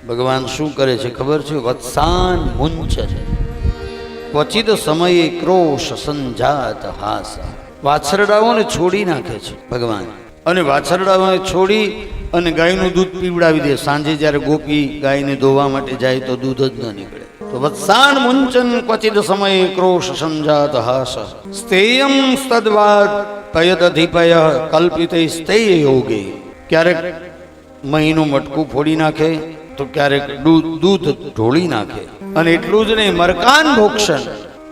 ભગવાન શું કરે છે ખબર છે? વત્સાન મુંચન ક્વચિત સમયે ક્રોશ સંજાત હાસ. વાછરડાઓને છોડી નાખે છે ભગવાન, અને વાછરડાઓને છોડી અને ગાયનું દૂધ પીવડાવી દે. સાંજે જ્યારે ગોપી ગાયને ધોવા માટે જાય તો દૂધ જ ન નીકળે. તો વત્સાન મુંચન ક્વચિત સમયે ક્રોશ સંજાત હાસ. સ્થેયમ તદ્વાદ પયદધિપય કલ્પિતે સ્થેય યોગે. ક્યારેક મહીનું મટકું ફોડી નાખે તો ક્યારેક દૂધ ઢોળી નાખે. અને એટલું જ નહીં, મરકાન ભોક્ષણ,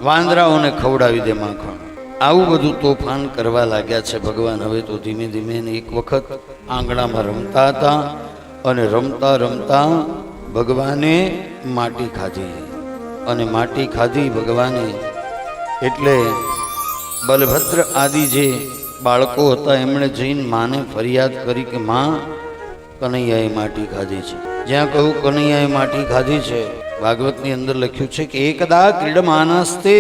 વાંદરાઓને ખવડાવી દે માખણ. આવું બધું તોફાન કરવા લાગ્યા છે ભગવાન. હવે તો ધીમે ધીમે એક વખત આંગણામાં રમતા હતા, અને રમતા રમતા ભગવાને માટી ખાધી. અને માટી ખાધી ભગવાને એટલે બલભદ્ર આદિ જે બાળકો હતા એમણે જઈને માને ફરિયાદ કરી કે માં, કનૈયાએ માટી ખાધી છે. જ્યાં કહ્યું કનૈયાએ માટી ખાધી છે, ભાગવતની અંદર લખ્યું છે કે એકદા ક્રીડમાનસ્તે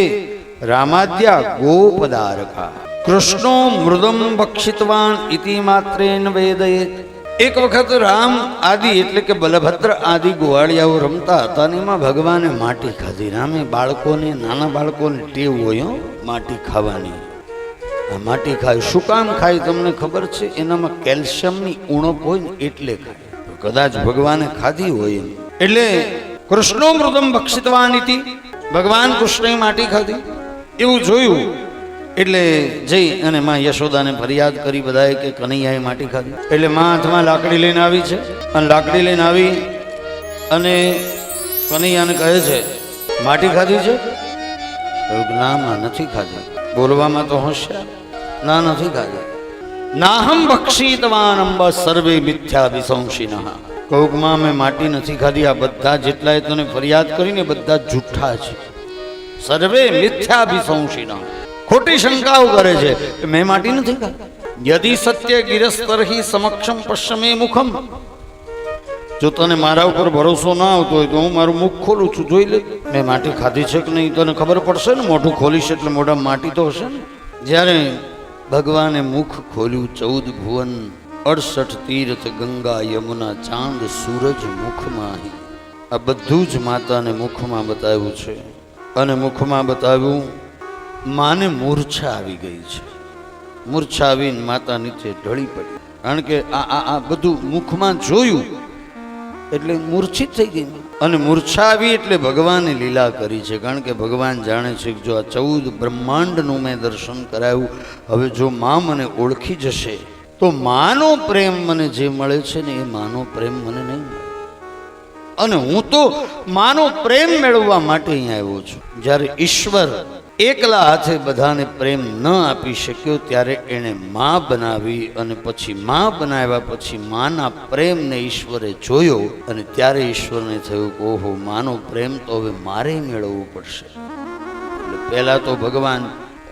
રામાદ્યા ગોપદારકા કૃષ્ણો મૃદમ ભક્ષિતવાન ઇતિ માત્રેન વેદયે. એક વખત રામ આદિ એટલે કે બલભદ્ર આદિ ગોવાળિયાઓ રમતા હતા ને એમાં ભગવાને માટી ખાધી. રામે બાળકોને, નાના બાળકોને ટેવ હોય માટી ખાવાની. માટી ખાય. શું કામ ખાય તમને ખબર છે? એનામાં કેલ્શિયમની ઉણપ હોય ને એટલે ખાય. કદાચ ભગવાને ખાધી હોય એમ. એટલે કૃષ્ણો મૃદમ ભક્ષિતવાન ઇતિ, ભગવાન કૃષ્ણએ માટી ખાધી એવું જોયું એટલે જઈ અને માં યશોદાને ફરિયાદ કરી બધાએ કે કનૈયાએ માટી ખાધી. એટલે માં હાથમાં લાકડી લઈને આવી છે, અને લાકડી લઈને આવી અને કનૈયાને કહે છે માટી ખાધી છે? ના માં નથી ખાધી. બોલવામાં તો હોશિયાર. ના નથી ખાધી. નાહમ ભક્ષિતવાન અંબ સર્વે મિથ્યા વિસંશિનઃ. કહું કે માં મેં માટી નથી ખાધી. આ બધા જેટલાએ તને ફરિયાદ કરીને બધા જૂઠા છે. સર્વે મિથ્યા વિસંશિનઃ, ખોટી શંકાઓ કરે છે કે મેં માટી નથી ખાધી. યદિ સત્ય ગિરસ્તરહિ સમક્ષમ પશ્ચમે મુખમ. જો તને મારા ઉપર ભરોસો ના આવતો હોય તો હું મારું મુખ ખોલું છું, જોઈ લે મેં માટી ખાધી છે કે નહીં. તને ખબર પડશે ને, મોઢું ખોલીશ એટલે મોઢામાં માટી તો હશે ને. જ્યારે ભગવાને મુખ ખોલ્યું, 14 ભુવન 68 તીર્થ ગંગા યમુના ચાંદ સૂરજ મુખમાં. આ બધું જ માતાને મુખમાં બતાવ્યું છે. અને મુખમાં બતાવ્યું, માને મૂર્છા આવી ગઈ છે. મૂર્છા આવીને માતા નીચે ઢળી પડી. કારણ કે આ બધું મુખમાં જોયું એટલે મૂર્છિત થઈ ગઈ. અને મૂર્છા આવી એટલે ભગવાને લીલા કરી છે. કારણ કે ભગવાન જાણે છે કે જો આ 14 બ્રહ્માંડનું મેં દર્શન કરાયું, હવે જો માં મને ઓળખી જશે તો માનો પ્રેમ મને જે મળે છે ને એ માનો પ્રેમ મને નહીં મળે. અને હું તો માનો પ્રેમ મેળવવા માટે અહીંયા આવ્યો છું. જ્યારે ઈશ્વર એકલા હાથે બધાને પ્રેમ ન આપી શક્યો ત્યારે એણે માં બનાવી, અને પછી માં બનાવ્યા પછી માના પ્રેમને ઈશ્વરે જોયો, અને ત્યારે ઈશ્વરને થયું કે ઓહો, માનો પ્રેમ તો હવે મારે મેળવવો પડશે. એટલે પહેલા તો ભગવાન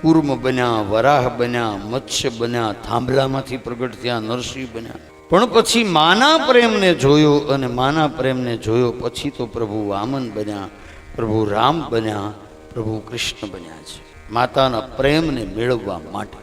કૂર્મ બન્યા, વરાહ બન્યા, મત્સ્ય બન્યા, થાંભલામાંથી પ્રગટ થયા, નરસિંહ બન્યા. પણ પછી માના પ્રેમને જોયો, અને માના પ્રેમને જોયો પછી તો પ્રભુ વામન બન્યા, પ્રભુ રામ બન્યા, પ્રભુ કૃષ્ણ બન્યા છે માતાના પ્રેમને મેળવવા માટે.